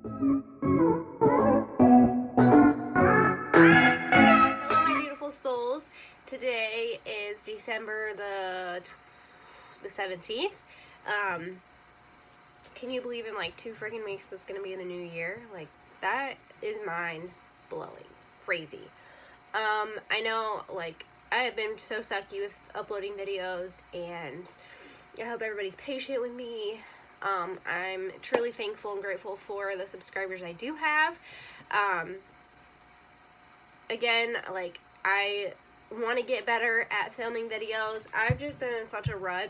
Hello, my beautiful souls. Today is December the 17th. Um, can you believe in like 2 freaking weeks that's gonna be in the new year? Like, that is mind blowing. Crazy. I know, like, I have been so sucky with uploading videos, and I hope everybody's patient with me. I'm truly thankful and grateful for the subscribers I do have. Again, like, I want to get better at filming videos. I've just been in such a rut.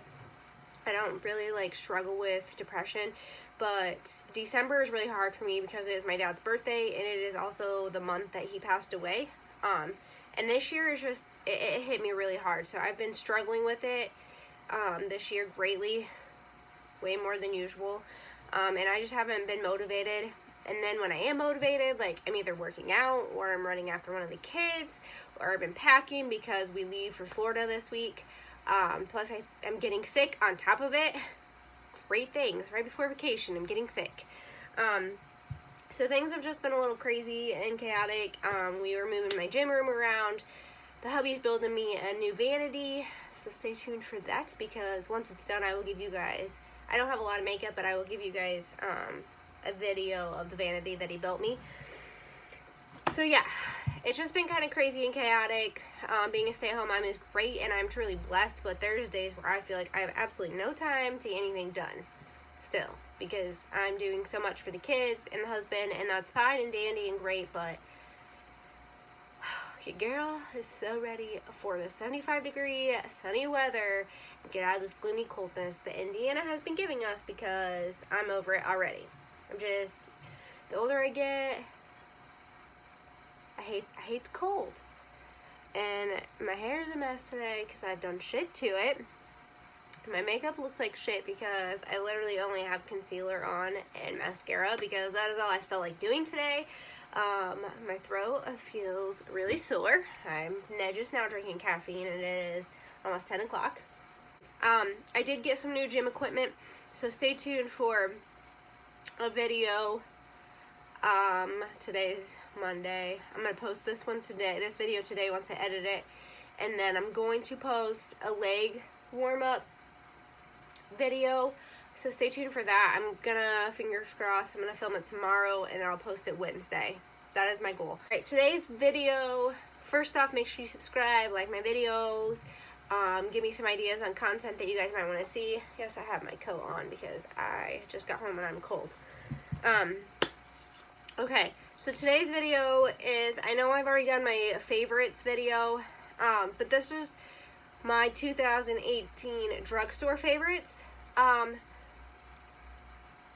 I don't really like struggle with depression, but December is really hard for me because it is my dad's birthday and it is also the month that he passed away. And this year is just, it hit me really hard. So I've been struggling with it this year greatly, way more than usual. And I just haven't been motivated. And then when I am motivated, like, I'm either working out or I'm running after one of the kids or I've been packing because we leave for Florida this week. Plus I'm getting sick on top of it. Great things. Right before vacation, I'm getting sick. So things have just been a little crazy and chaotic. We were moving my gym room around. The hubby's building me a new vanity. So stay tuned for that because once it's done, I will give you guys, I don't have a lot of makeup, but I will give you guys a video of the vanity that he built me. So yeah, it's just been kind of crazy and chaotic. Being a stay-at-home mom is great and I'm truly blessed, but there's days where I feel like I have absolutely no time to get anything done still because I'm doing so much for the kids and the husband, and that's fine and dandy and great, but your girl is so ready for the 75-degree sunny weather and get out of this gloomy coldness that Indiana has been giving us because I'm over it already. I'm just, the older I get, I hate the cold. And my hair is a mess today because I've done shit to it. My makeup looks like shit because I literally only have concealer on and mascara because that is all I felt like doing today. My throat feels really sore. I'm just now drinking caffeine and it is almost 10 o'clock. I did get some new gym equipment, so stay tuned for a video. Today's Monday. I'm going to post this video today once I edit it, and then I'm going to post a leg warm-up video, so stay tuned for that. I'm gonna, fingers crossed, I'm gonna film it tomorrow and I'll post it Wednesday. That is my goal. Alright, today's video, first off, make sure you subscribe, like my videos, give me some ideas on content that you guys might want to see. Yes, I have my coat on because I just got home and I'm cold. Okay, so today's video is, I know I've already done my favorites video, but this is my 2018 drugstore favorites.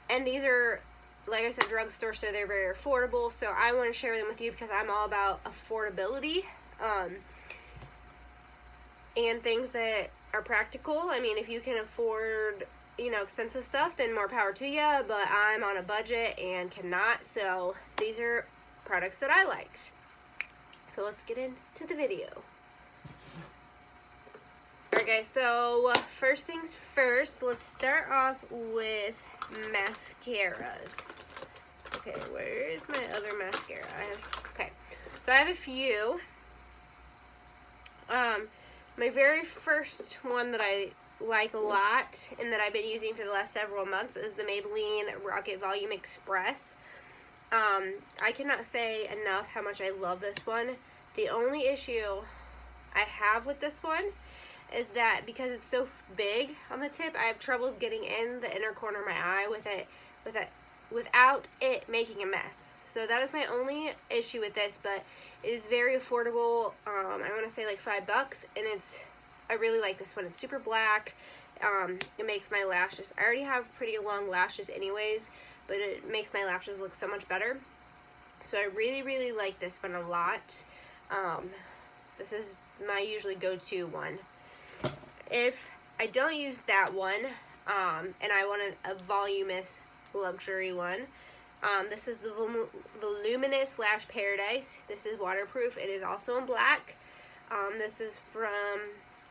And these are, like I said, drugstore, so they're very affordable. So I want to share them with you because I'm all about affordability, and things that are practical. I mean, if you can afford, you know, expensive stuff, then more power to you, but I'm on a budget and cannot, so these are products that I liked. So let's get into the video. Alright guys, so first things first, let's start off with mascaras. Okay, where is my other mascara? Okay, so I have a few. My very first one that I like a lot and that I've been using for the last several months is the Maybelline Rocket Volume Express. I cannot say enough how much I love this one. The only issue I have with this one is that because it's so big on the tip, I have troubles getting in the inner corner of my eye without it making a mess. So that is my only issue with this, but it is very affordable. I want to say like $5, and I really like this one. It's super black. It makes my lashes, I already have pretty long lashes anyways, but it makes my lashes look so much better. So I really, really like this one a lot. This is my usually go-to one. If I don't use that one, and I want a voluminous luxury one, this is the Luminous Lash Paradise. This is waterproof. It is also in black. This is from,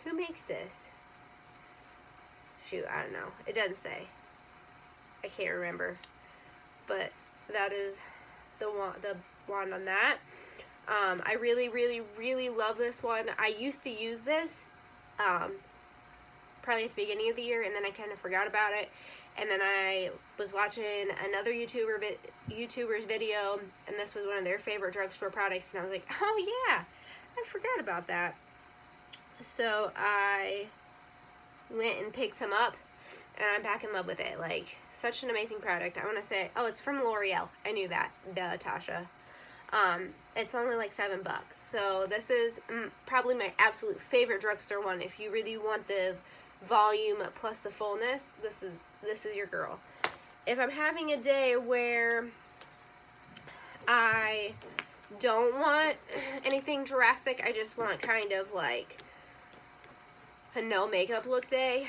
who makes this? Shoot, I don't know. It doesn't say. I can't remember. But that is the wand on that. I really, really, really love this one. I used to use this probably at the beginning of the year, and then I kind of forgot about it. And then I was watching another YouTuber's video, and this was one of their favorite drugstore products, and I was like, oh yeah, I forgot about that. So I went and picked some up, and I'm back in love with it. Like, such an amazing product. I want to say, oh, it's from L'Oreal. I knew that. Duh, Tasha. It's only like $7. So this is probably my absolute favorite drugstore one. If you really want the volume plus the fullness, this is your girl. If I'm having a day where I don't want anything drastic, I just want kind of like a no makeup look day.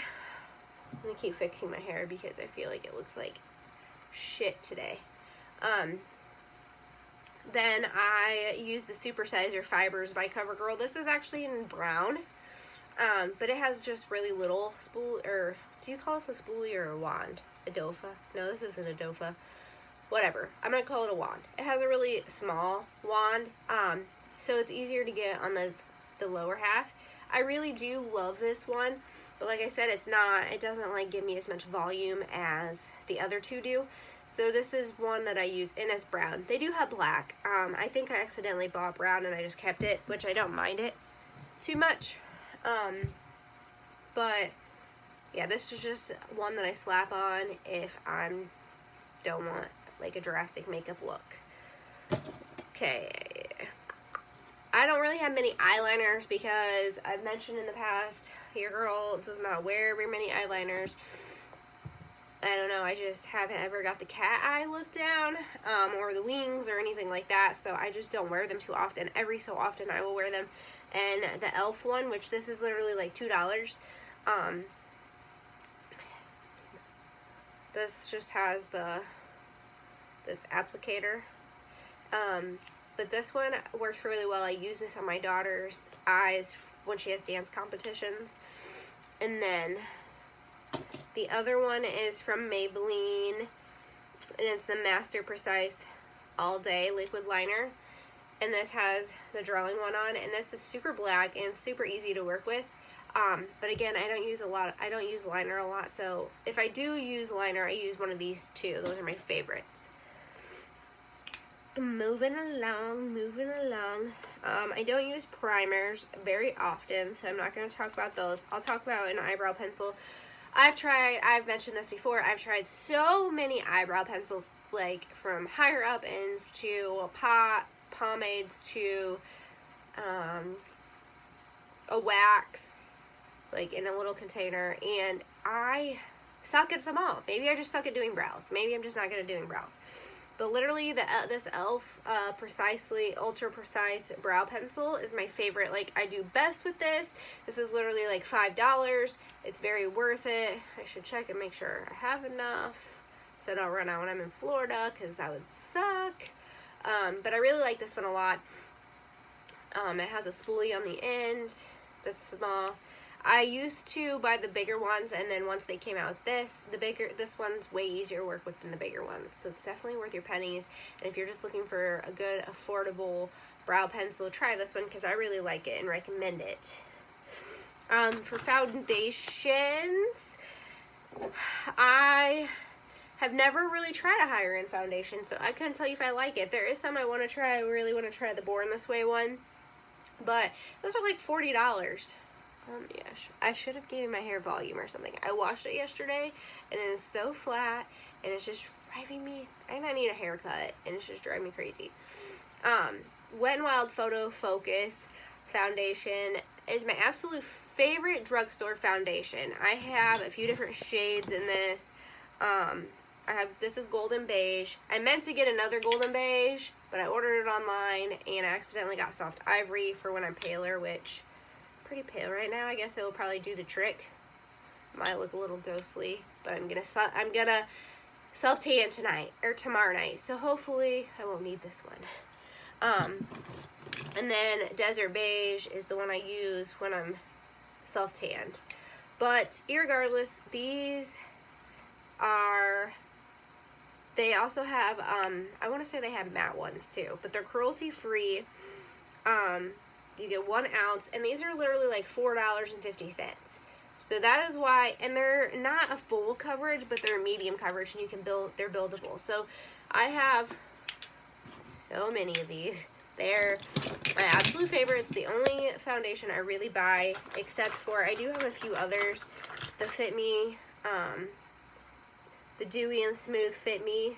I'm gonna keep fixing my hair because I feel like it looks like shit today. Then I use the Supersizer Fibers by CoverGirl. This is actually in brown, but it has just really little spool, or do you call this a spoolie or a wand? A dofa? No, this isn't a dofa. Whatever. I'm gonna call it a wand. It has a really small wand, so it's easier to get on the lower half. I really do love this one, but like I said, it doesn't like give me as much volume as the other two do. So this is one that I use, and it's brown. They do have black. I think I accidentally bought brown and I just kept it, which I don't mind it too much. But yeah, this is just one that I slap on if I don't want like a drastic makeup look. Okay. I don't really have many eyeliners because I've mentioned in the past, your girl does not wear very many eyeliners. I don't know, I just haven't ever got the cat eye look down, or the wings or anything like that, so I just don't wear them too often. Every so often I will wear them. And the e.l.f. one, which this is literally like $2, this just has this applicator, but this one works really well. I use this on my daughter's eyes when she has dance competitions. And then the other one is from Maybelline, and it's the Master Precise All Day Liquid Liner. And this has the drawing one on, and this is super black and super easy to work with. But again, I don't use liner a lot, so if I do use liner, I use one of these two. Those are my favorites. Moving along. I don't use primers very often, so I'm not going to talk about those. I'll talk about an eyebrow pencil. I've mentioned this before, I've tried so many eyebrow pencils, like from higher up ends to pomades to a wax, like in a little container, and I suck at them all. Maybe I just suck at doing brows. Maybe I'm just not good at doing brows. But literally, this e.l.f. Ultra Precise Brow Pencil is my favorite. Like, I do best with this. This is literally like $5. It's very worth it. I should check and make sure I have enough so I don't run out when I'm in Florida, because that would suck. But I really like this one a lot. It has a spoolie on the end that's small. I used to buy the bigger ones, and then once they came out with this one's way easier to work with than the bigger one. So it's definitely worth your pennies. And if you're just looking for a good, affordable brow pencil, try this one because I really like it and recommend it. For foundations, I have never really tried a higher end foundation, so I couldn't tell you if I like it. There is some I want to try. I really want to try the Born This Way one, but those are like $40. Yeah, I should have given my hair volume or something. I washed it yesterday, and it is so flat, and it's just driving me, and I need a haircut, and it's just driving me crazy. Wet n Wild Photo Focus foundation is my absolute favorite drugstore foundation. I have a few different shades in this. This is golden beige. I meant to get another golden beige, but I ordered it online, and I accidentally got soft ivory for when I'm paler, which pretty pale right now. I guess it will probably do the trick. Might look a little ghostly, but I'm gonna self tan tonight or tomorrow night, so hopefully I won't need this one. And then Desert Beige is the one I use when I'm self tanned. But irregardless, these are They also have, I want to say they have matte ones too, but they're cruelty free. You get 1 ounce, and these are literally like $4.50. So that is why, and they're not a full coverage, but they're a medium coverage, and you can they're buildable. So I have so many of these. They're my absolute favorites. The only foundation I really buy, except for, I do have a few others. The Fit Me, the Dewy and Smooth Fit Me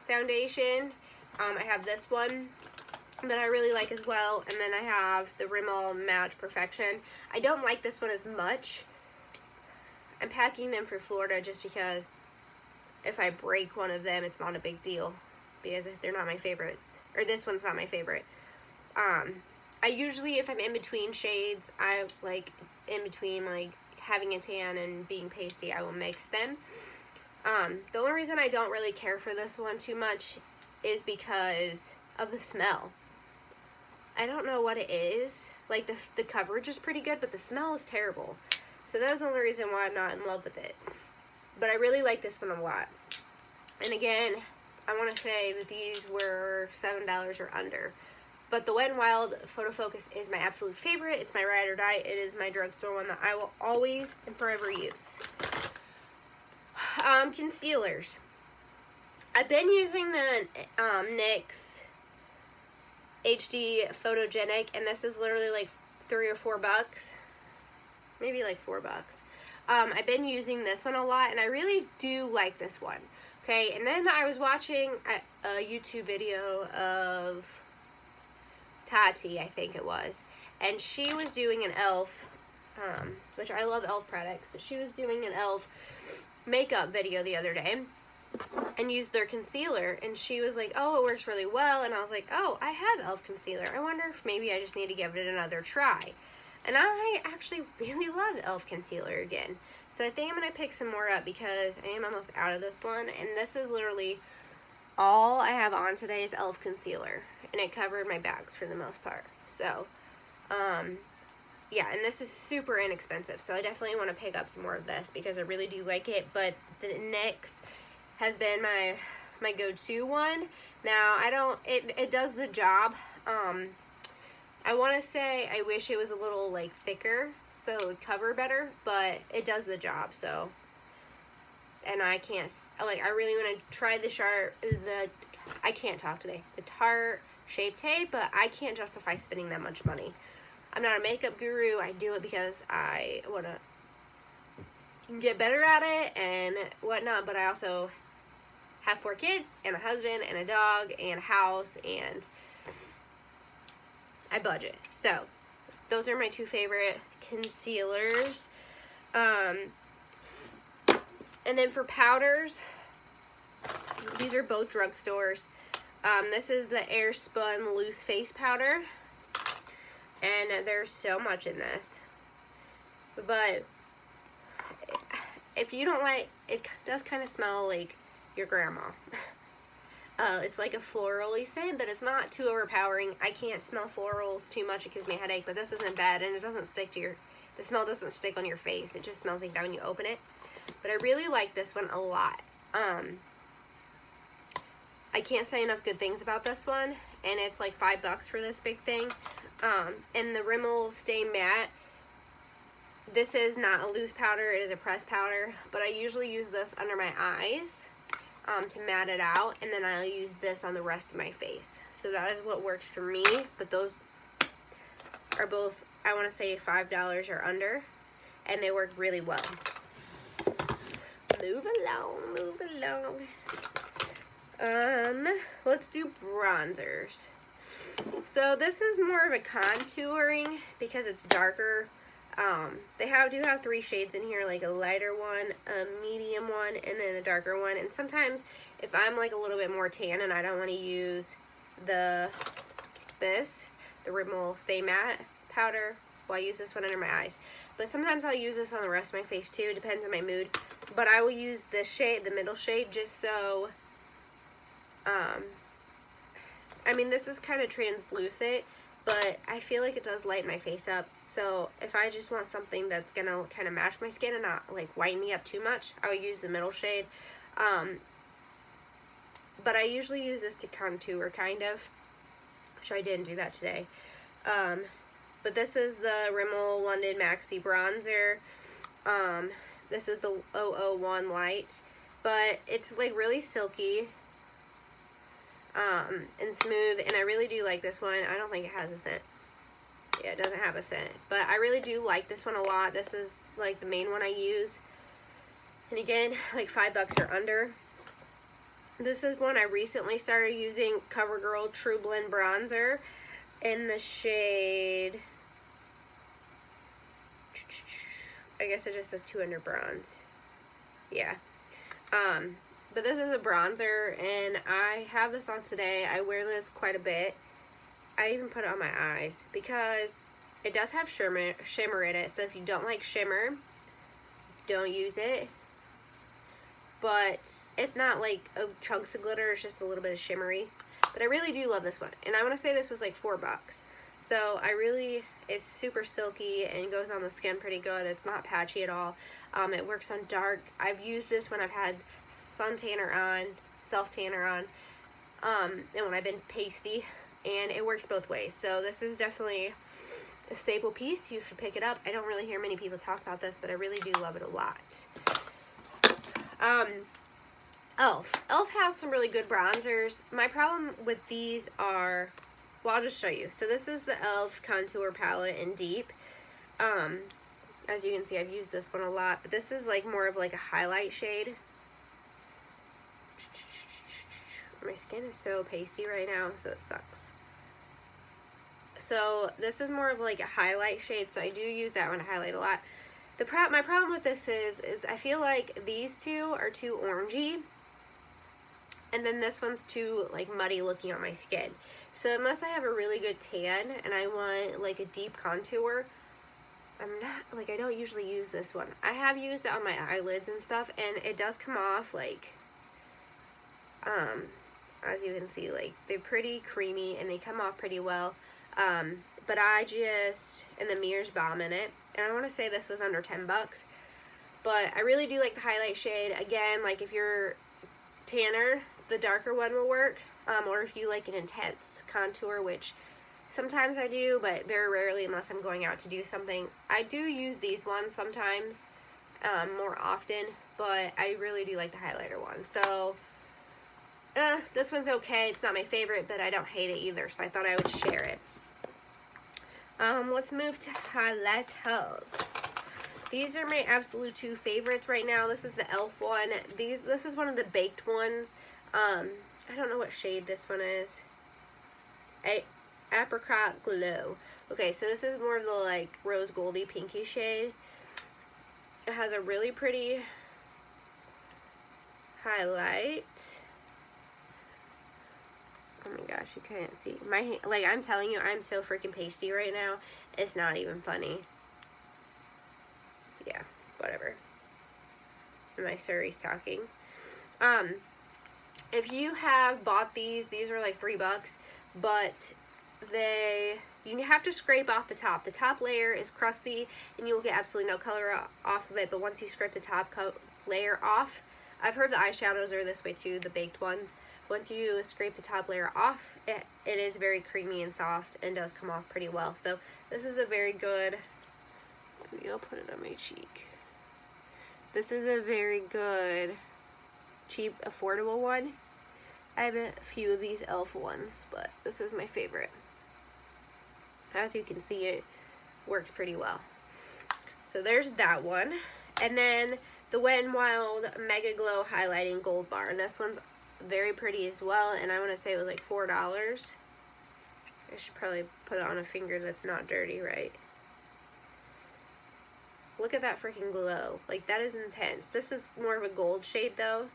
foundation. I have this one that I really like as well, and then I have the Rimmel Match Perfection. I don't like this one as much. I'm packing them for Florida just because if I break one of them, it's not a big deal, because they're not my favorites, or this one's not my favorite. I usually, if I'm in between shades, I like in between like having a tan and being pasty, I will mix them. The only reason I don't really care for this one too much is because of the smell. I don't know what it is. Like, the coverage is pretty good, but the smell is terrible. So that's the only reason why I'm not in love with it. But I really like this one a lot. And again, I want to say that these were $7 or under. But the Wet n Wild Photo Focus is my absolute favorite. It's my ride or die. It is my drugstore one that I will always and forever use. Concealers. I've been using the NYX HD Photogenic, and this is literally like $3 or $4. Maybe like $4. I've been using this one a lot, and I really do like this one. Okay, and then I was watching a YouTube video of Tati, I think it was, and she was doing an e.l.f., which I love e.l.f. products, but she was doing an e.l.f. makeup video the other day and used their concealer, and she was like, oh, it works really well, and I was like, oh, I have e.l.f. concealer. I wonder if maybe I just need to give it another try. And I actually really love e.l.f. concealer again. So I think I'm going to pick some more up because I am almost out of this one, and this is literally all I have on today is e.l.f. concealer, and it covered my bags for the most part. So, yeah, and this is super inexpensive, so I definitely want to pick up some more of this because I really do like it. But the NYX has been my go-to one. Now, it does the job. I want to say I wish it was a little, like, thicker so it would cover better, but it does the job, so. And I can't, like, I really want to try I can't talk today, the Tarte Shape Tape, but I can't justify spending that much money. I'm not a makeup guru. I do it because I want to get better at it and whatnot, but I also have 4 kids and a husband and a dog and a house, and I budget. So those are my 2 favorite concealers. And then for powders, these are both drugstores. This is the Airspun Loose Face Powder, and there's so much in this. But if you don't like, it does kind of smell like your grandma. It's like a florally scent, but it's not too overpowering. I can't smell florals too much. It gives me a headache, but this isn't bad, and it doesn't stick to the smell doesn't stick on your face. It just smells like that when you open it. But I really like this one a lot. I can't say enough good things about this one, and it's like $5 for this big thing. And the Rimmel Stay Matte, this is not a loose powder, it is a pressed powder, but I usually use this under my eyes to matte it out, and then I'll use this on the rest of my face. So that is what works for me, but those are both, I want to say, $5 or under, and they work really well. Move along. Let's do bronzers. So this is more of a contouring because it's darker. They do have 3 shades in here, like a lighter one, a medium one, and then a darker one. And sometimes if I'm like a little bit more tan and I don't want to use the Rimmel Stay Matte powder, well, I use this one under my eyes. But sometimes I'll use this on the rest of my face too, depends on my mood. But I will use this shade, the middle shade, just so, I mean, this is kind of translucent, but I feel like it does lighten my face up. So if I just want something that's gonna kind of match my skin and not like whiten me up too much, I would use the middle shade. but I usually use this to contour, kind of, which I didn't do that today. But this is the Rimmel London Maxi Bronzer. This is the 001 Light, but it's like really silky and smooth, and I really do like this one. I don't think it has a scent. Yeah, it doesn't have a scent, but I really do like this one a lot. This is like the main one I use, and again, like $5 or under. This is one I recently started using, CoverGirl True Blend Bronzer in the shade, I guess it just says 200 Bronze. Yeah. But this is a bronzer, and I have this on today. I wear this quite a bit. I even put it on my eyes because it does have shimmer in it. So if you don't like shimmer, don't use it. But it's not like chunks of glitter. It's just a little bit of shimmery. But I really do love this one. And I want to say this was like $4. So it's super silky and goes on the skin pretty good. It's not patchy at all. It works on dark. I've used this when I've had sun tanner on, self tanner on, and when I've been pasty, and it works both ways. So this is definitely a staple piece. You should pick it up. I don't really hear many people talk about this, but I really do love it a lot. Elf has some really good bronzers. My problem with these are, well, I'll just show you. So this is the Elf Contour Palette in Deep. As you can see, I've used this one a lot, but this is like more of like a highlight shade. My skin is so pasty right now, so it sucks. So this is more of like a highlight shade, so I do use that one to highlight a lot. My problem with this is I feel like these two are too orangey, and then this one's too like muddy looking on my skin. So unless I have a really good tan and I want like a deep contour, I don't usually use this one. I have used it on my eyelids and stuff, and it does come off like, as you can see, like they're pretty creamy and they come off pretty well. But and the mirror's bomb in it. And I want to say this was under $10. But I really do like the highlight shade. Again, like if you're tanner, the darker one will work. Or if you like an intense contour, which sometimes I do, but very rarely unless I'm going out to do something. I do use these ones sometimes, more often, but I really do like the highlighter one. So, this one's okay. It's not my favorite, but I don't hate it either, so I thought I would share it. Let's move to highlighters. These are my absolute two favorites right now. This is the Elf one. This is one of the baked ones. I don't know what shade this one is. Apricot Glow. Okay, so this is more of the like rose goldy pinky shade. It has a really pretty highlight. Oh my gosh, you can't see. I'm telling you, I'm so freaking pasty right now. It's not even funny. Yeah, whatever. My Surrey's talking. If you have bought these are like $3, but you have to scrape off the top. The top layer is crusty and you'll get absolutely no color off of it, but once you scrape the top layer off, I've heard the eyeshadows are this way too, the baked ones. Once you scrape the top layer off, it is very creamy and soft and does come off pretty well. So this is a very good, maybe I'll put it on my cheek. This is a very good, cheap, affordable one. I have a few of these Elf ones, but this is my favorite. As you can see, it works pretty well. So there's that one. And then the Wet n Wild Mega Glow Highlighting Gold Bar. And this one's very pretty as well, and I want to say it was like $4. I should probably put it on a finger that's not dirty, right? Look at that freaking glow. Like, that is intense. This is more of a gold shade though.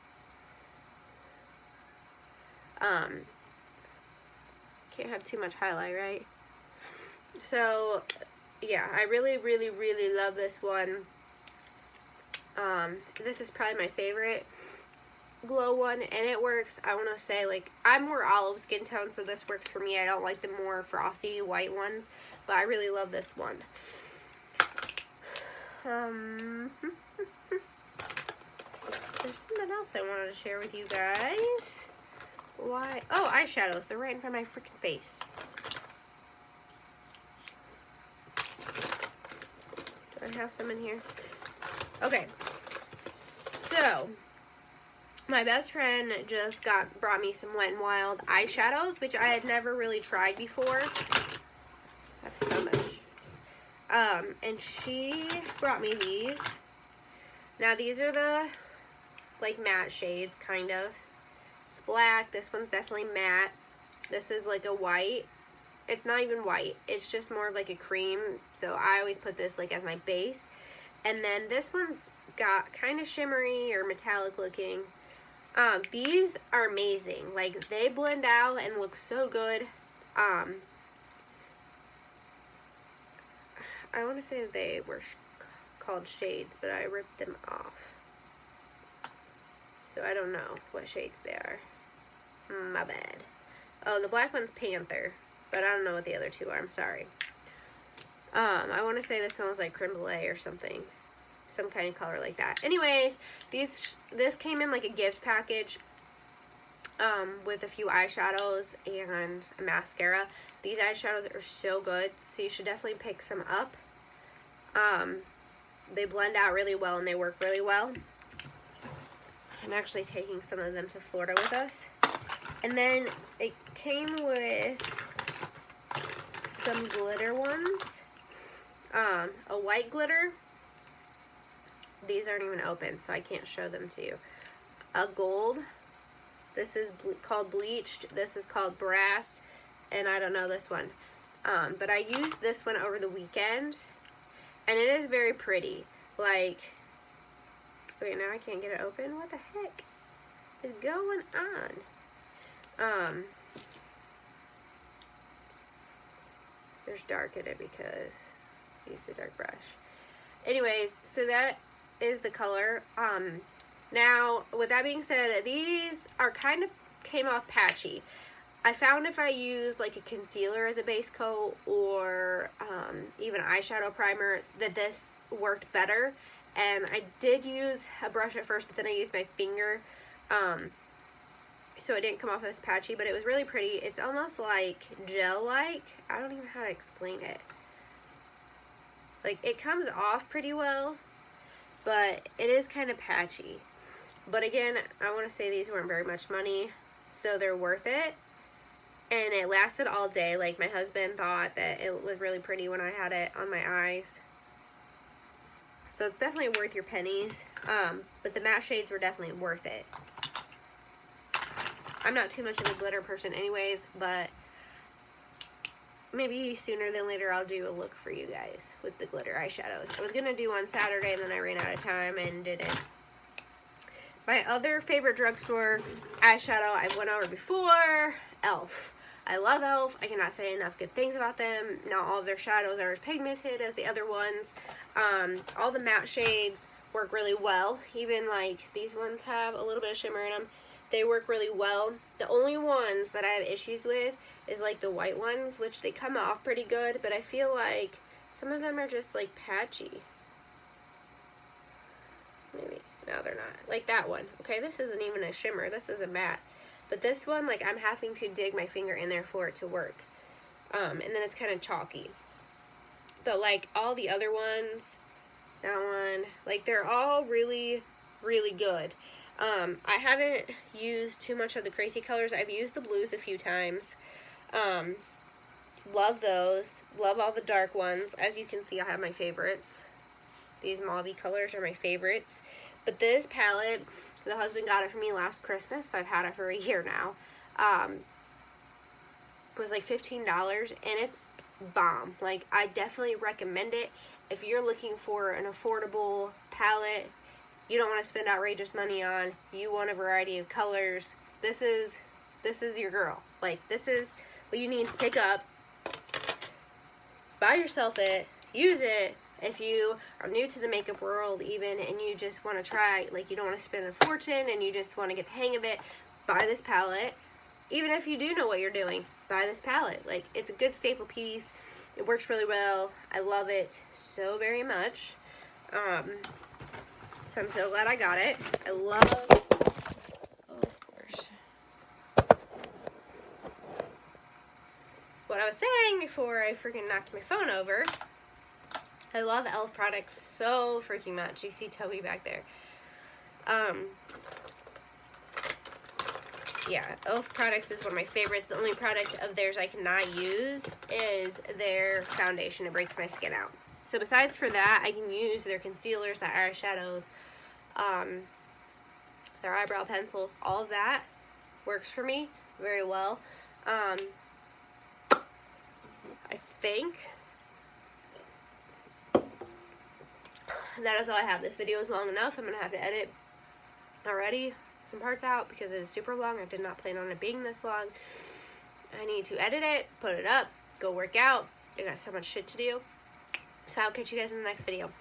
Can't have too much highlight, right? So yeah, I really love this one. This is probably my favorite glow one, and it works. I want to say, like, I'm more olive skin tone, so this works for me. I don't like the more frosty white ones, but I really love this one. There's something else I wanted to share with you guys. Why? Oh, eyeshadows. They're right in front of my freaking face. Do I have some in here? Okay. So, my best friend just brought me some Wet n Wild eyeshadows, which I had never really tried before. I have so much. And she brought me these. Now, these are the, like, matte shades, kind of. It's black. This one's definitely matte. This is like a white. It's not even white. It's just more of like a cream. So I always put this like as my base. And then this one's got kind of shimmery or metallic looking. These are amazing. Like, they blend out and look so good. I want to say they were called shades, but I ripped them off. So I don't know what shades they are. My bad. Oh, the black one's Panther, but I don't know what the other two are. I'm sorry. I want to say this one was like creme brulee or something. Some kind of color like that. Anyways, this came in like a gift package with a few eyeshadows and a mascara. These eyeshadows are so good, so you should definitely pick some up. They blend out really well and they work really well. I'm actually taking some of them to Florida with us. And then it came with some glitter ones. A white glitter. These aren't even open, so I can't show them to you. A gold. This is called Bleached. This is called Brass. And I don't know this one. But I used this one over the weekend. And it is very pretty. Like, wait, now I can't get it open? What the heck is going on? There's dark in it because I used a dark brush. Anyways, so that is the color. Now, with that being said, these are kind of came off patchy. I found if I used like a concealer as a base coat or even eyeshadow primer that this worked better. And I did use a brush at first, but then I used my finger. So it didn't come off as patchy, but it was really pretty. It's almost like gel-like. I don't even know how to explain it. Like, it comes off pretty well, but it is kind of patchy. But again, I want to say these weren't very much money, so they're worth it. And it lasted all day. Like, my husband thought that it was really pretty when I had it on my eyes. So it's definitely worth your pennies. But the matte shades were definitely worth it. I'm not too much of a glitter person anyways, but maybe sooner than later I'll do a look for you guys with the glitter eyeshadows. I was going to do on Saturday and then I ran out of time and didn't. My other favorite drugstore eyeshadow I've went over before, e.l.f. I love e.l.f. I cannot say enough good things about them. Not all of their shadows are as pigmented as the other ones. All the matte shades work really well. Even like these ones have a little bit of shimmer in them. They work really well. The only ones that I have issues with is like the white ones, which they come off pretty good, but I feel like some of them are just like patchy. Maybe. No, they're not. Like that one. Okay, this isn't even a shimmer. This is a matte. But this one, like, I'm having to dig my finger in there for it to work. And then it's kind of chalky. But, like, all the other ones, that one, like, they're all really, really good. I haven't used too much of the crazy colors. I've used the blues a few times. Love those. Love all the dark ones. As you can see, I have my favorites. These mauve colors are my favorites. But this palette, the husband got it for me last Christmas, so I've had it for a year now. It was like $15, and it's bomb. Like, I definitely recommend it. If you're looking for an affordable palette, you don't want to spend outrageous money on, you want a variety of colors, this is your girl. Like, this is what you need to pick up, buy yourself it, use it. If you are new to the makeup world even and you just want to try, like you don't want to spend a fortune and you just want to get the hang of it, buy this palette. Even if you do know what you're doing, buy this palette. Like, it's a good staple piece. It works really well. I love it so very much. So I'm so glad I got it. I love, oh, of course. what I was saying before I freaking knocked my phone over, I love e.l.f. products so freaking much. You see Toby back there. Yeah, e.l.f. products is one of my favorites. The only product of theirs I cannot use is their foundation. It breaks my skin out. So besides for that, I can use their concealers, their eyeshadows, their eyebrow pencils. All of that works for me very well. I think that is all I have. This video is long enough. I'm going to have to edit already some parts out because it is super long. I did not plan on it being this long. I need to edit it, put it up, go work out. I got so much shit to do. So I'll catch you guys in the next video.